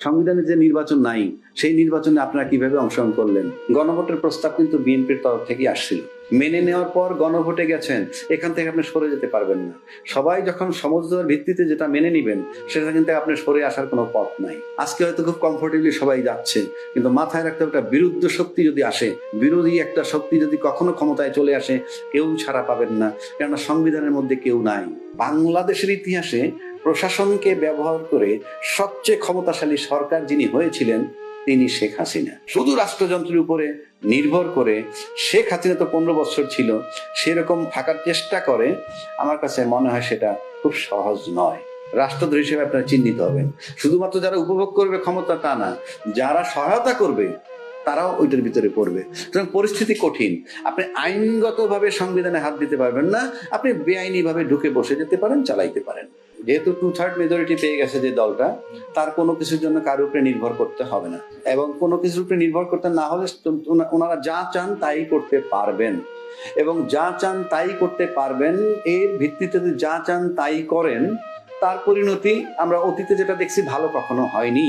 সংবিধানে যে নির্বাচন নাই সেই নির্বাচনে আপনারা কিভাবে অংশগ্রহণ করলেন? গণভোটের প্রস্তাব কিন্তু বিএনপির তরফ থেকে আসছিল, মেনে নেওয়ার পর গণভোটে গেছেন, এখান থেকে আপনি সরে যেতে পারবেন না। সবাই যখন সমঝোতার ভিত্তিতে যেটা মেনে নিবেন সেটা কিন্তু আপনি সরে আসার কোনো পথ নাই। আজকে হয়তো খুব কমফোর্টেবলি সবাই যাচ্ছে, কিন্তু মাথায় রাখতে একটা বিরুদ্ধ শক্তি যদি আসে, বিরোধী একটা শক্তি যদি কখনো ক্ষমতায় চলে আসে, কেউ ছাড়া পাবেন না, কেননা সংবিধানের মধ্যে কেউ নাই। বাংলাদেশের ইতিহাসে প্রশাসনকে ব্যবহার করে সবচেয়ে ক্ষমতাশালী সরকার যিনি হয়েছিলেন তিনি শেখ হাসিনা। শুধু রাষ্ট্রযন্ত্রের উপরে নির্ভর করে শেখ হাসিনা তো 15 বছর ছিল, সেরকম থাকার চেষ্টা করে। আমার কাছে মনে হয় সেটা খুব সহজ নয়। রাষ্ট্রদ্রোহী হিসেবে আপনারা চিহ্নিত হবেন। শুধুমাত্র যারা উপভোগ করবে ক্ষমতা তা না, যারা সহায়তা করবে তারাও ওইটার ভিতরে পড়বে। সুতরাং পরিস্থিতি কঠিন। আপনি আইনগতভাবে সংবিধানে হাত দিতে পারবেন না, আপনি বেআইনি ভাবে ঢুকে বসে যেতে পারেন, চালাইতে পারেন। যেহেতু 2/3 মেজরিটি পেয়ে গেছে যে দলটা, তার কোনো কিছুর জন্য কারোর উপরে নির্ভর করতে হবে না, এবং কোনো কিছুর উপরে নির্ভর করতে না হলে ওনারা যা চান তাই করতে পারবেন, এবং যা চান তাই করতে পারবেন। এর ভিত্তিতে যদি যা চান তাই করেন, তার পরিণতি আমরা অতীতে যেটা দেখছি ভালো কখনো হয়নি।